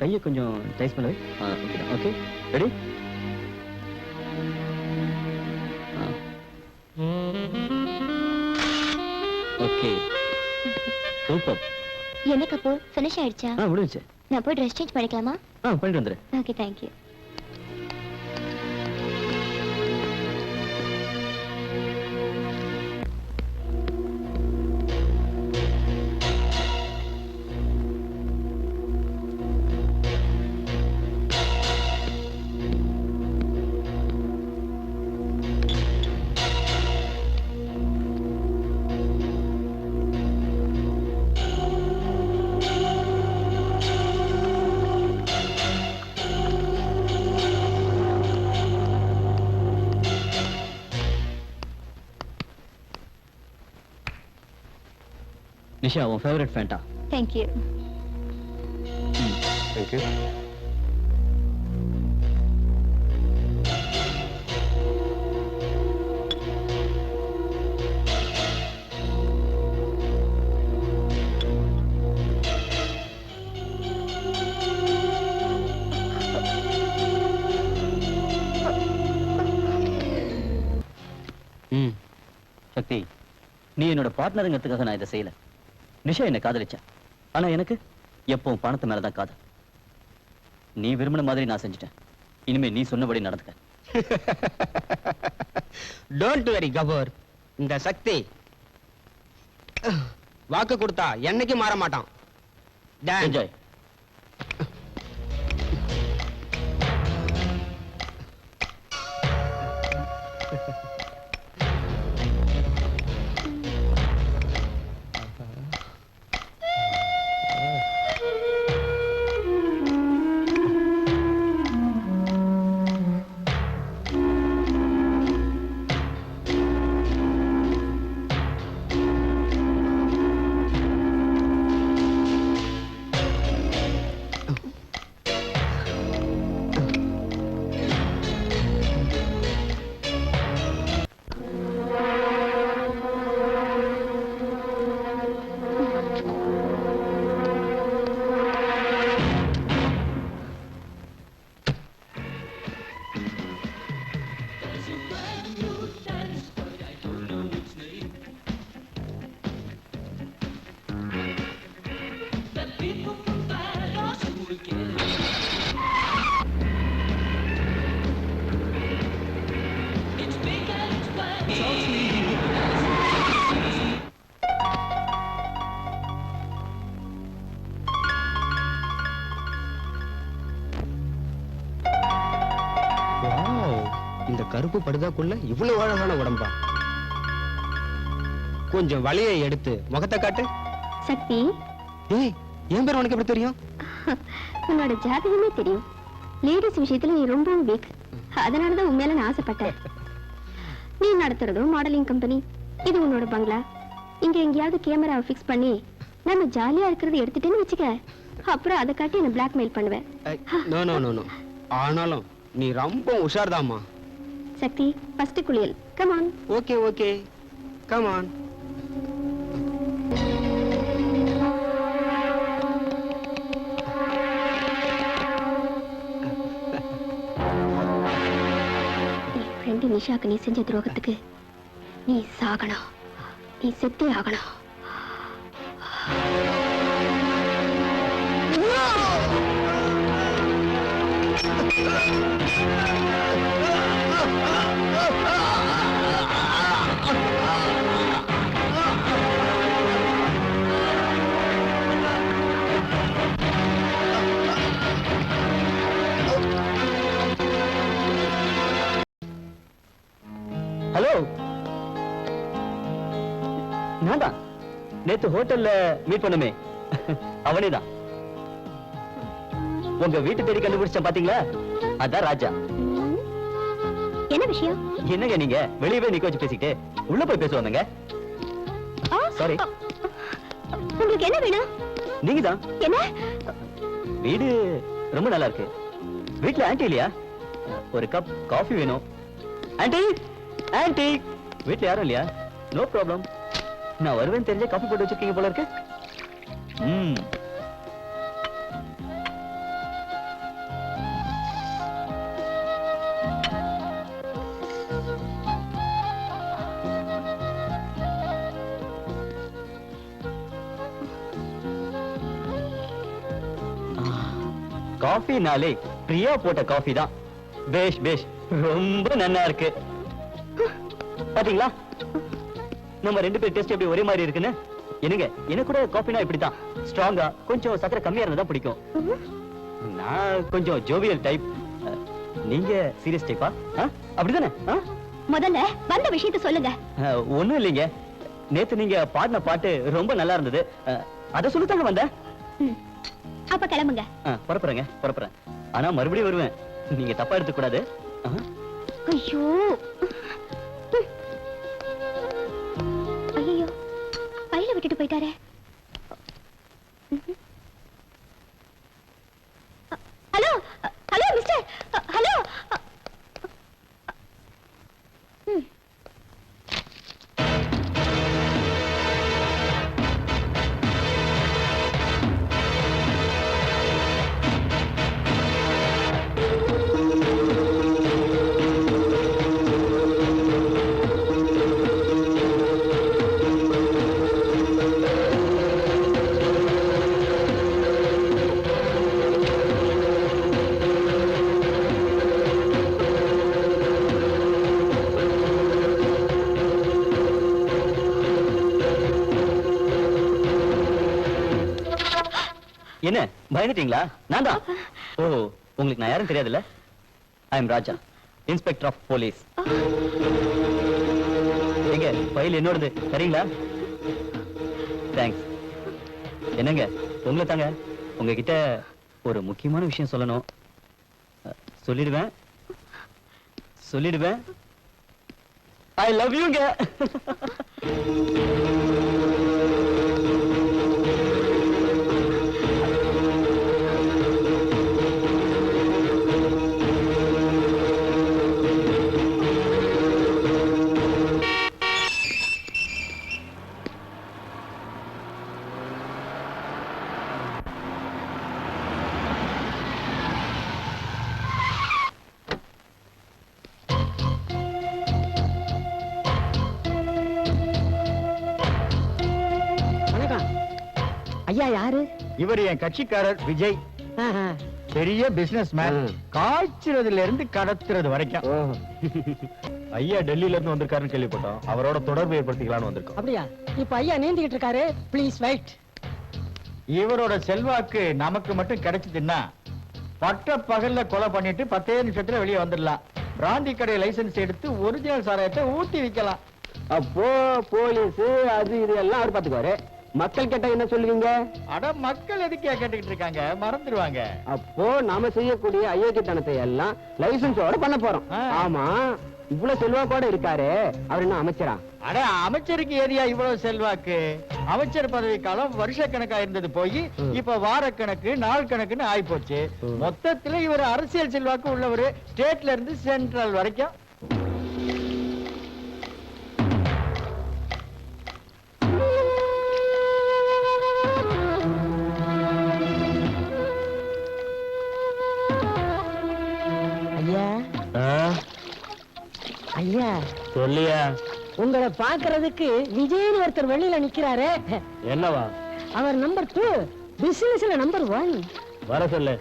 கையை கொஞ்சம் டைஸ் பண்ணவே. Okay okay, ready? Okay, super. என்ன கபூர், ஃபினிஷ் ஆயிடுச்சா? முடிஞ்சுச்சு. நான் போய் ட்ரெஸ் சேஞ்ச் பண்ணிக்கலாமா? பண்ணிட்டு வந்துரு. Okay, thank you. நிஷா, உன் favourite Fanta. Thank you. Thank you. Sakthi, நீ என்னோட பார்ட்னருங்கிறதுக்காக நான் இதை செய்யல. நிஷா என்ன காதலிச்சா, ஆனா எனக்கு எப்பவும் பணத்து மேலதான் காதல். நீ விரும்பின மாதிரி நான் செஞ்சுட்டேன். இனிமே நீ சொன்னபடி நடந்துக்க. Don't worry Kapoor. இந்த சக்தி வாக்கு கொடுத்தா என்னைக்கு மாற மாட்டான். என்ஜாய். இந்த கருப்பு படுதாக்குள்ள இவ்வளவு அழகான உடம்பா. கொஞ்சம் வலையை எடுத்து முகத்தை காட்டு. சக்தி, ஏய், என் பேர் உனக்கு எப்படி தெரியும்? உன்னோட ஜாதகமே தெரியும். லேடிஸ் விஷயத்துல நீ ரொம்ப வீக். அதனாலதான் உண்மையில நான் ஆசைப்பட்டேன். நீ நடத்துறதும் மாடலிங் கம்பெனி, இது உன்னோட பங்களா. இங்க எங்கேயாவது கேமராவை ஃபிக்ஸ் பண்ணி நம்ம ஜாலியா இருக்கிறத எடுத்துட்டேன்னு வச்சுக்க, அப்புறம் அதை காட்டி என்ன பிளாக்மெயில் பண்ணுவேன். No no no no. ஆனாலும் நீ ரொம்ப உஷார்தாம்மா. சக்தி, ஃபர்ஸ்ட் குளியல். Come on. Okay okay, come on. என் ஃப்ரெண்டு நிஷாக்கு நீ செஞ்ச துரோகத்துக்கு நீ சாகணும். நீ செத்தே ஆகணும். ஹலோ, நான் தான் நேத்து ஹோட்டல்ல மீட் பண்ணுமே, அவனேதான். உங்க வீட்டு தேடி கண்டுபிடிச்சேன் பாத்தீங்களா, அதான் ராஜா. என்ன விஷயம்? என்னங்க நீங்க வெளியவே நிக்க வச்சு பேசிட்டு உள்ள போய் பேசுவாங்க. சாரி. உங்களுக்கு என்ன வேணும்? நீங்க தான். என்ன? வீடு ரொம்ப நல்லா இருக்கு. வீட்ல ஆன்ட்டி இல்லையா? ஒரு கப் காஃபி வேணும். ஆன்ட்டி, ஆன்ட்டி, வீட்ல யாரும் இல்லையா? No problem. நான் வருவேன் தெரிஞ்ச காஃபி போட்டு வச்சிருக்கீங்க போல இருக்கு. காஃபினாலே பிரியா போட்ட காஃபி தான். பேஷ் பேஷ், ரொம்ப நல்லா இருக்கு. பாத்தீங்களா நம்ம ரெண்டு பேர் டேஸ்ட் எப்படி ஒரே மாதிரி இருக்குன்னு? என்னங்க, எனக்கு கூட காஃபினா இப்படிதான், ஸ்ட்ராங்கா கொஞ்சம் சக்கரை கம்மியா இருந்தா தான் பிடிக்கும். நான் கொஞ்சம் ஜோவியல் டைப், நீங்க சீரியஸ் டைப்பா? அப்படிதானே? முதல்ல வந்த விஷயத்தை சொல்லுங்க. ஒண்ணும் இல்லைங்க, நேத்து நீங்க பாடின பாட்டு ரொம்ப நல்லா இருந்தது, அத சொல்லத்தாங்க வந்தேன். அப்ப கிளம்புங்க. புறப்புறேன். ஆனா மறுபடியும் வருவேன், நீங்க தப்பா எடுத்துக்க கூடாது. ஐயோ ஐயோ, பையில விட்டுட்டு போயிட்டாரே. Hello hello mister, hello. என்ன பயந்துட்டீங்களா? நான் தான். ஓ, உங்களுக்கு நான் யாரும் தெரியாதுல்ல? I am Raja, inspector of police. எங்க ஃபைல் என்னோடது, சரிங்களா? தேங்க்ஸ். என்னங்க, உங்களை தாங்க, உங்ககிட்ட ஒரு முக்கியமான விஷயம் சொல்லணும். சொல்லிடுவேன். ஐ லவ் யூங்க. ஐயா யாரு? இவர் என் கட்சிக்காரர் விஜய். பெரிய பிசினஸ் மேன், காய்ச்சறதுல இருந்து கடத்துறது வரைக்கும். ஐயா டெல்லியில இருந்து வந்திருக்காருன்னு கேள்விப்பட்டோம், அவரோட தொடர்பு ஏற்படுத்திக்கலாம்னு வந்திருக்கோம். அப்படியா? இப்ப ஐயா நீந்திக்கிட்டு இருக்காரு, ப்ளீஸ் வெயிட். இவரோட செல்வாக்கு நமக்கு மட்டும் கிடைச்சதுன்னா பட்ட பகல்ல கொலை பண்ணிட்டு 10 நிமிஷத்துல வெளியே வந்துடலாம். பிராந்தி கடை லைசன்ஸ் எடுத்து ஒரிஜினல் சாராயத்தை ஊத்தி விக்கலாம். அப்போ போலீஸ் அது இது எல்லாம் அவர் பாத்துக்குவாரு. மக்கள் கேட்டா என்ன சொல்லுவீங்க? அட, மக்கள் எதுக்கே கேட்டுக்கிட்டு இருக்காங்க, மறந்துடுவாங்க. அப்போ நாம செய்யக்கூடிய அயோக்கியத்தனத்தை எல்லாம் லைசன்ஸோட பண்ண போறோம். ஆமா, இவ்வளவு செல்வாக்கோட இருக்காரு, அவர் என்ன அமைச்சரா? அட, அமைச்சருக்கு ஏரியா இவ்வளவு செல்வாக்கு? அமைச்சர் பதவி காலம் வருஷ கணக்கா இருந்தது போய் இப்ப வாரக்கணக்கு, நாள் கணக்குன்னு ஆயி போச்சு. மொத்தத்துல இவர் அரசியல் செல்வாக்கு உள்ளவரு, ஸ்டேட்ல இருந்து சென்ட்ரல் வரைக்கும். ஐயா சொல்லியா? உங்களை பாக்குறதுக்கு விஜய்னு ஒருத்தர் வெளியில நிக்கிறாரு. என்னவா? அவர் நம்பர் 2, பிசினஸ்ல நம்பர் 1. வர சொல்லு.